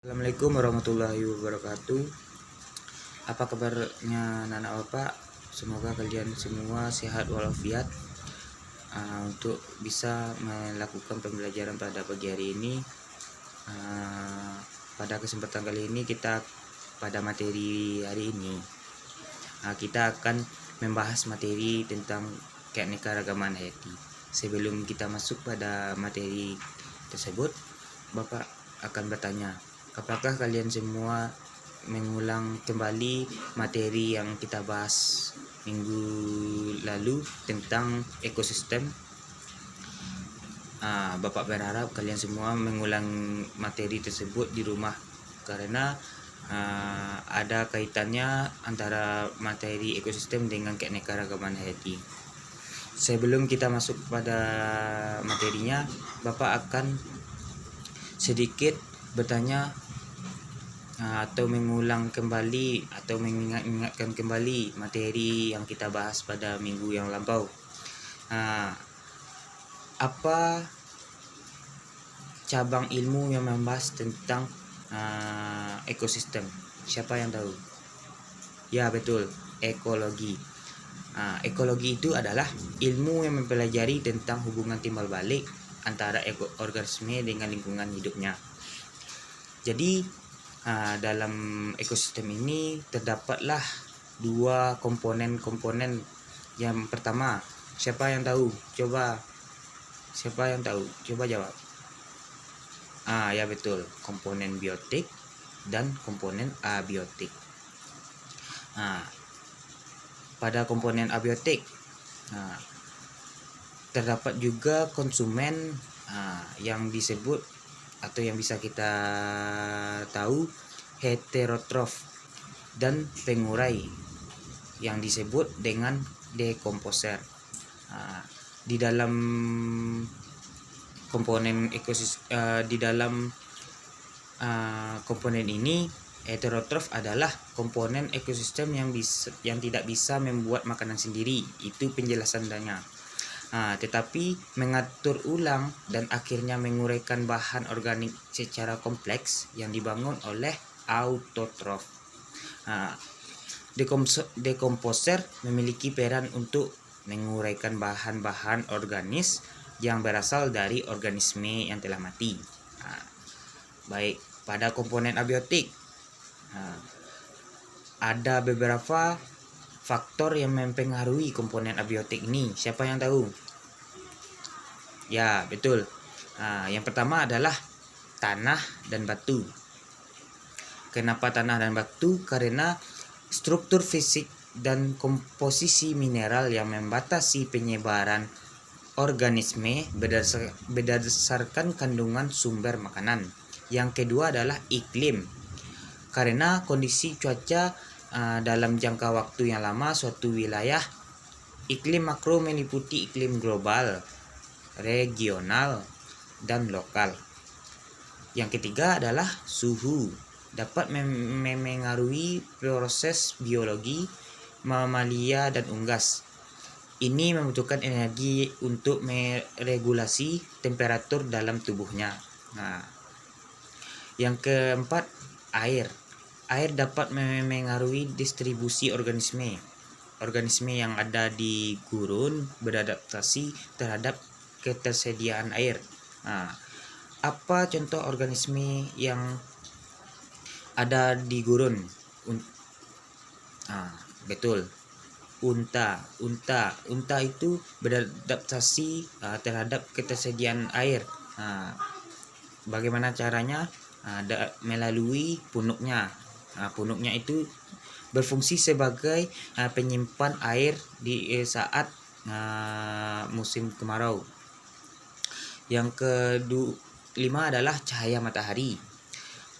Assalamualaikum warahmatullahi wabarakatuh. Apa kabarnya anak bapak? Semoga kalian semua sehat walafiat. Untuk bisa melakukan pembelajaran pada pagi hari ini, pada kesempatan kali ini kita pada materi hari ini kita akan membahas materi tentang keanekaragaman hayati. Sebelum kita masuk pada materi tersebut, bapak akan bertanya, apakah kalian semua mengulang kembali materi yang kita bahas minggu lalu tentang ekosistem? Bapak berharap kalian semua mengulang materi tersebut di rumah karena ada kaitannya antara materi ekosistem dengan keanekaragaman hayati. Sebelum kita masuk pada materinya, Bapak akan sedikit bertanya atau mengulang kembali atau mengingatkan kembali materi yang kita bahas pada minggu yang lampau. Apa cabang ilmu yang membahas tentang ekosistem? Siapa yang tahu? Ya, betul, ekologi. Ekologi itu adalah ilmu yang mempelajari tentang hubungan timbal balik antara organisme dengan lingkungan hidupnya. Jadi dalam ekosistem ini terdapatlah dua komponen-komponen. Yang pertama, siapa yang tahu? Siapa yang tahu? Coba jawab. Ya betul, komponen biotik dan komponen abiotik. Pada komponen abiotik terdapat juga konsumen yang disebut atau yang bisa kita tahu heterotrof dan pengurai yang disebut dengan dekomposer. Di dalam komponen komponen ini, heterotrof adalah komponen ekosistem yang tidak bisa membuat makanan sendiri. Itu penjelasannya. Tetapi mengatur ulang dan akhirnya menguraikan bahan organik secara kompleks yang dibangun oleh autotrof. Dekomposer memiliki peran untuk menguraikan bahan-bahan organis yang berasal dari organisme yang telah mati. Baik, pada komponen abiotik ada beberapa faktor yang mempengaruhi komponen abiotik ini. Siapa yang tahu? Ya, betul. Yang pertama adalah tanah dan batu. Kenapa tanah dan batu? Karena struktur fisik dan komposisi mineral yang membatasi penyebaran organisme berdasarkan kandungan sumber makanan. Yang kedua adalah iklim. Karena kondisi cuaca dalam jangka waktu yang lama suatu wilayah, iklim makro meliputi iklim global, regional, dan lokal. Yang ketiga adalah suhu, dapat memengaruhi proses biologi mamalia dan unggas. Ini membutuhkan energi untuk meregulasi temperatur dalam tubuhnya. Yang keempat, air. Air dapat memengaruhi distribusi organisme. Organisme yang ada di gurun beradaptasi terhadap ketersediaan air. Apa contoh organisme yang ada di gurun? Betul, unta itu beradaptasi terhadap ketersediaan air. Bagaimana caranya? Melalui punuknya. Punuknya itu berfungsi sebagai penyimpan air di saat musim kemarau. Yang kelima adalah cahaya matahari.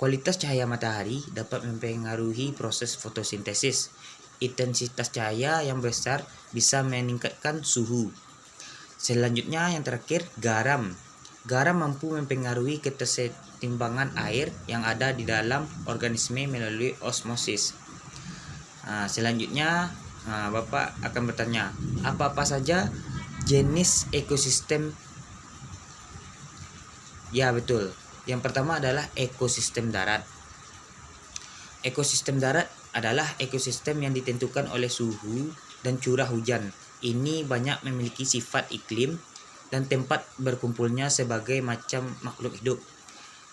Kualitas cahaya matahari dapat mempengaruhi proses fotosintesis. Intensitas cahaya yang besar bisa meningkatkan suhu. Selanjutnya yang terakhir, garam. Garam mampu mempengaruhi keseimbangan air yang ada di dalam organisme melalui osmosis. Selanjutnya Bapak akan bertanya, apa-apa saja jenis ekosistem? Ya betul, Yang pertama adalah ekosistem darat. Ekosistem darat adalah ekosistem yang ditentukan oleh suhu dan curah hujan. Ini banyak memiliki sifat iklim dan tempat berkumpulnya sebagai macam makhluk hidup.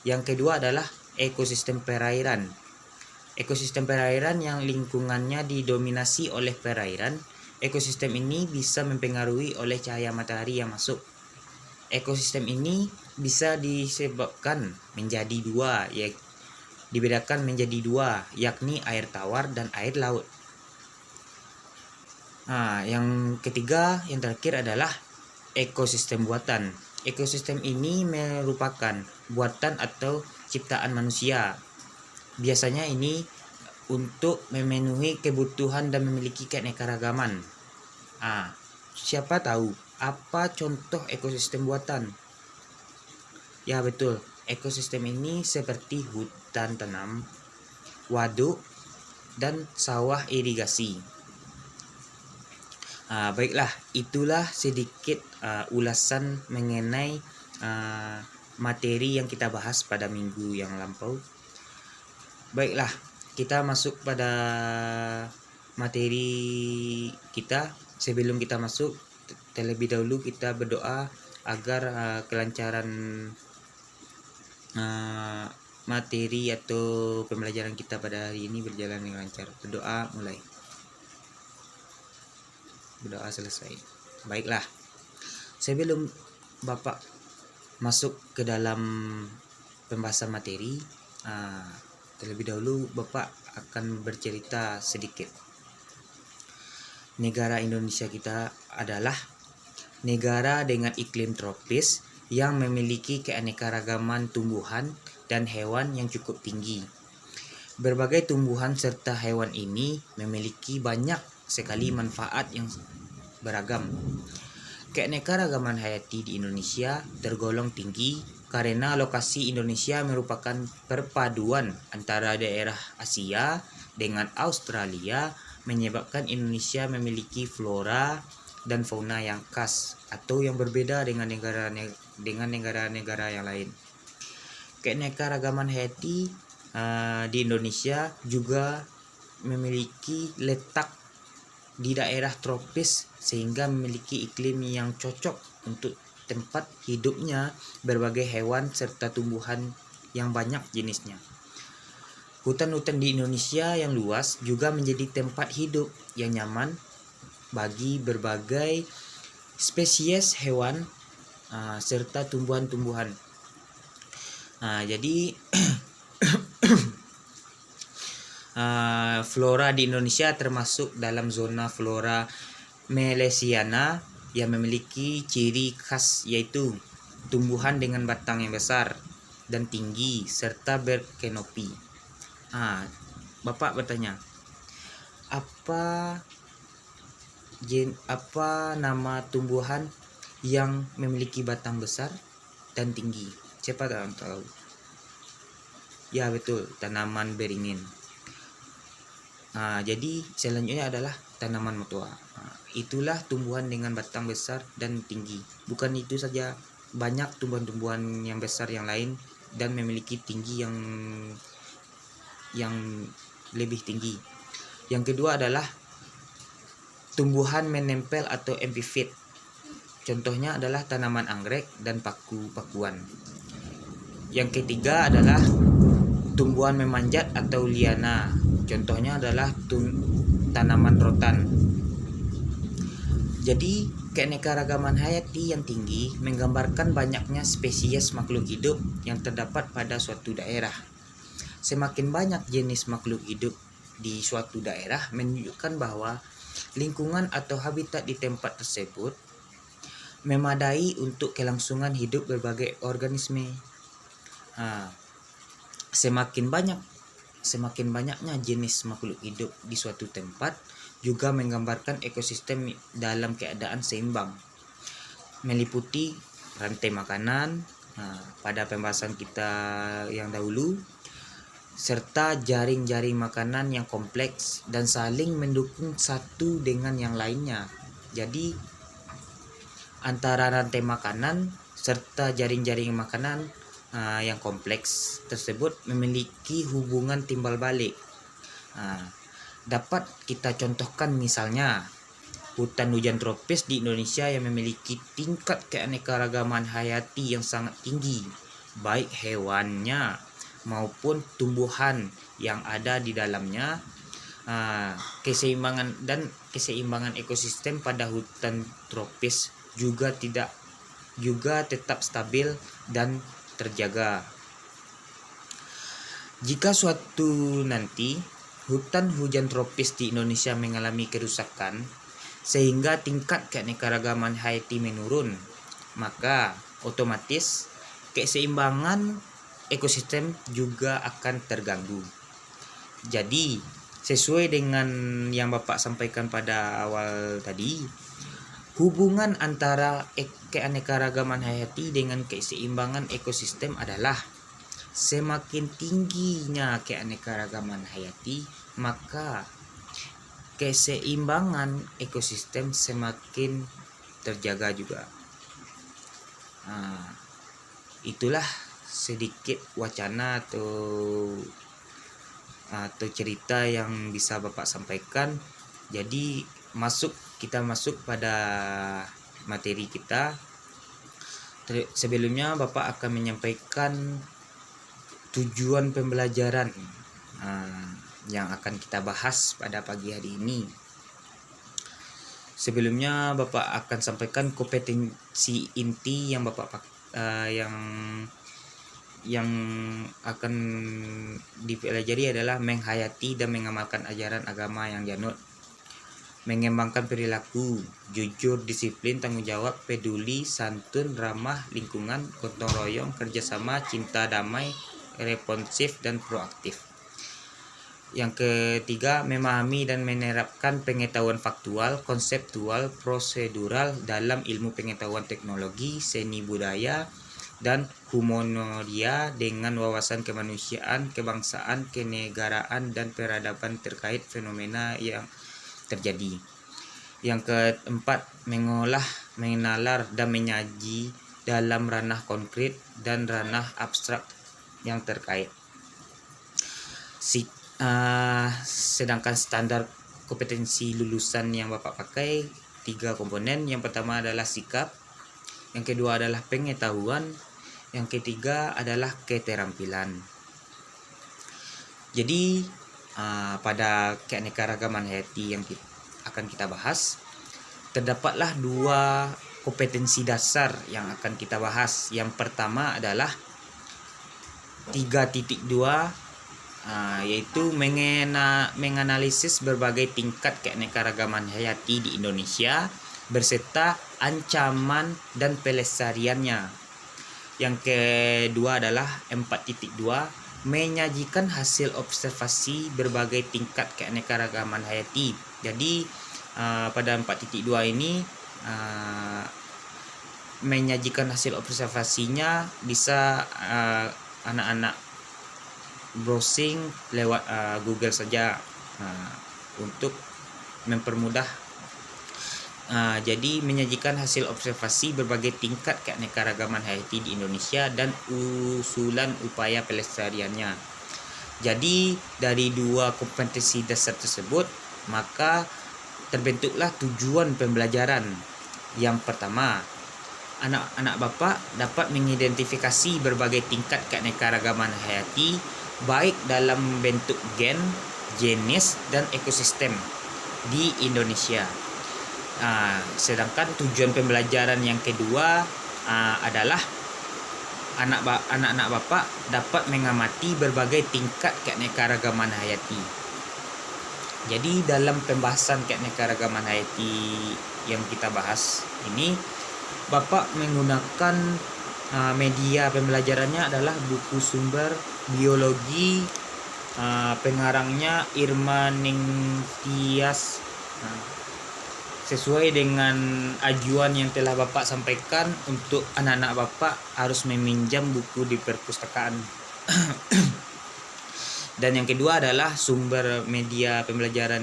Yang kedua adalah ekosistem perairan. Ekosistem perairan yang lingkungannya didominasi oleh perairan. Ekosistem ini bisa mempengaruhi oleh cahaya matahari yang masuk. Ekosistem ini bisa disebabkan menjadi dua, dibedakan menjadi dua, yakni air tawar dan air laut. Yang ketiga, yang terakhir adalah ekosistem buatan. Ekosistem ini merupakan buatan atau ciptaan manusia. Biasanya ini untuk memenuhi kebutuhan dan memiliki keanekaragaman. Siapa tahu apa contoh ekosistem buatan? Ya betul, ekosistem ini seperti hutan tanam, waduk, dan sawah irigasi. Baiklah, itulah sedikit ulasan mengenai materi yang kita bahas pada minggu yang lampau. Baiklah, kita masuk pada materi kita. Sebelum kita masuk, terlebih dahulu kita berdoa agar kelancaran materi atau pembelajaran kita pada hari ini berjalan dengan lancar. Berdoa mulai. Berdoa selesai. Baiklah, sebelum Bapak masuk ke dalam pembahasan materi, terlebih dahulu Bapak akan bercerita sedikit. Negara Indonesia kita adalah negara dengan iklim tropis yang memiliki keanekaragaman tumbuhan dan hewan yang cukup tinggi. Berbagai tumbuhan serta hewan ini memiliki banyak sekali manfaat yang beragam. Keanekaragaman hayati di Indonesia tergolong tinggi karena lokasi Indonesia merupakan perpaduan antara daerah Asia dengan Australia, menyebabkan Indonesia memiliki flora dan fauna yang khas atau yang berbeda dengan negara-negara yang lain. Keanekaragaman hayati di Indonesia juga memiliki letak di daerah tropis sehingga memiliki iklim yang cocok untuk tempat hidupnya berbagai hewan serta tumbuhan yang banyak jenisnya. Hutan-hutan di Indonesia yang luas juga menjadi tempat hidup yang nyaman bagi berbagai spesies hewan serta tumbuhan-tumbuhan. Jadi flora di Indonesia termasuk dalam zona flora Melaisiana yang memiliki ciri khas yaitu tumbuhan dengan batang yang besar dan tinggi serta berkenopi. Bapak bertanya, apa nama tumbuhan yang memiliki batang besar dan tinggi? Siapa tahu? Ya betul, tanaman beringin. Jadi selanjutnya adalah tanaman motua. Itulah tumbuhan dengan batang besar dan tinggi. Bukan itu saja, banyak tumbuhan-tumbuhan yang besar yang lain dan memiliki tinggi yang lebih tinggi. Yang kedua adalah tumbuhan menempel atau epifit. Contohnya adalah tanaman anggrek dan paku-pakuan. Yang ketiga adalah tumbuhan memanjat atau liana. Contohnya adalah tanaman rotan. Jadi, keanekaragaman hayati yang tinggi menggambarkan banyaknya spesies makhluk hidup yang terdapat pada suatu daerah. Semakin banyak jenis makhluk hidup di suatu daerah menunjukkan bahwa lingkungan atau habitat di tempat tersebut memadai untuk kelangsungan hidup berbagai organisme. Semakin banyaknya jenis makhluk hidup di suatu tempat juga menggambarkan ekosistem dalam keadaan seimbang, meliputi rantai makanan pada pembahasan kita yang dahulu, serta jaring-jaring makanan yang kompleks dan saling mendukung satu dengan yang lainnya. Jadi antara rantai makanan serta jaring-jaring makanan yang kompleks tersebut memiliki hubungan timbal balik. Dapat kita contohkan misalnya hutan hujan tropis di Indonesia yang memiliki tingkat keanekaragaman hayati yang sangat tinggi, baik hewannya maupun tumbuhan yang ada di dalamnya. Keseimbangan ekosistem pada hutan tropis juga tetap stabil dan terjaga. Jika suatu nanti hutan hujan tropis di Indonesia mengalami kerusakan sehingga tingkat keanekaragaman hayati menurun, maka otomatis keseimbangan ekosistem juga akan terganggu. Jadi, sesuai dengan yang Bapak sampaikan pada awal tadi, hubungan antara keanekaragaman hayati dengan keseimbangan ekosistem adalah semakin tingginya keanekaragaman hayati, maka keseimbangan ekosistem semakin terjaga juga. Itulah sedikit wacana atau cerita yang bisa Bapak sampaikan. Jadi kita masuk pada materi kita. Sebelumnya Bapak akan menyampaikan tujuan pembelajaran yang akan kita bahas pada pagi hari ini. Sebelumnya Bapak akan sampaikan kompetensi inti yang Bapak yang akan dipelajari adalah menghayati dan mengamalkan ajaran agama yang dianut, mengembangkan perilaku jujur, disiplin, tanggung jawab, peduli, santun, ramah lingkungan, gotong royong, kerjasama, cinta damai, responsif dan proaktif. Yang ketiga, memahami dan menerapkan pengetahuan faktual, konseptual, prosedural dalam ilmu pengetahuan teknologi, seni budaya, dan humanioria dengan wawasan kemanusiaan, kebangsaan, kenegaraan, dan peradaban terkait fenomena yang terjadi. Yang keempat, mengolah, menalar, dan menyaji dalam ranah konkret dan ranah abstrak yang terkait. Sedangkan standar kompetensi lulusan yang Bapak pakai 3 komponen. Yang pertama adalah sikap, yang kedua adalah pengetahuan, yang ketiga adalah keterampilan. Jadi pada keanekaragaman hayati yang akan kita bahas, terdapatlah 2 kompetensi dasar yang akan kita bahas. Yang pertama adalah 3.2, yaitu menganalisis berbagai tingkat keanekaragaman hayati di Indonesia berserta ancaman dan pelestariannya. Yang kedua adalah 4.2, menyajikan hasil observasi berbagai tingkat keanekaragaman hayati. Jadi pada 4.2 ini menyajikan hasil observasinya bisa anak-anak browsing lewat Google saja untuk mempermudah. Jadi menyajikan hasil observasi berbagai tingkat keanekaragaman hayati di Indonesia dan usulan upaya pelestariannya. Jadi dari 2 kompetensi dasar tersebut, maka terbentuklah tujuan pembelajaran. Yang pertama, anak-anak Bapak dapat mengidentifikasi berbagai tingkat keanekaragaman hayati baik dalam bentuk gen, jenis, dan ekosistem di Indonesia. Sedangkan tujuan pembelajaran yang kedua adalah anak-anak Bapak dapat mengamati berbagai tingkat keanekaragaman hayati. Jadi dalam pembahasan keanekaragaman hayati yang kita bahas ini, Bapak menggunakan media pembelajarannya adalah buku sumber biologi, pengarangnya Irma Ningtyas, sesuai dengan ajuan yang telah Bapak sampaikan untuk anak-anak Bapak harus meminjam buku di perpustakaan. Dan yang kedua adalah sumber media pembelajaran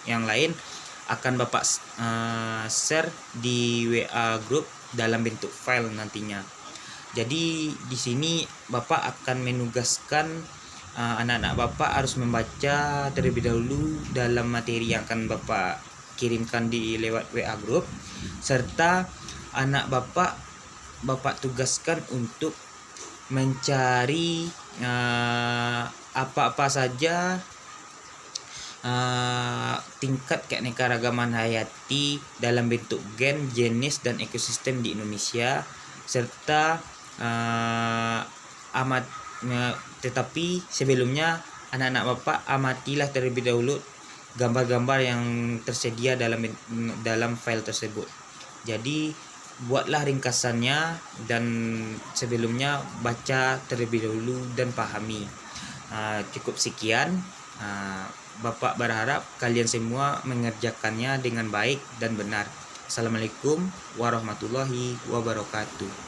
yang lain akan Bapak share di WA group dalam bentuk file nantinya. Jadi di sini Bapak akan menugaskan anak-anak Bapak harus membaca terlebih dahulu dalam materi yang akan Bapak kirimkan di lewat WA group, serta anak Bapak tugaskan untuk mencari apa-apa saja tingkat keanekaragaman hayati dalam bentuk gen, jenis, dan ekosistem di Indonesia, serta tetapi sebelumnya anak-anak Bapak amatilah terlebih dahulu gambar-gambar yang tersedia dalam file tersebut. Jadi buatlah ringkasannya dan sebelumnya baca terlebih dahulu dan pahami. Cukup sekian. Bapak berharap kalian semua mengerjakannya dengan baik dan benar. Assalamualaikum warahmatullahi wabarakatuh.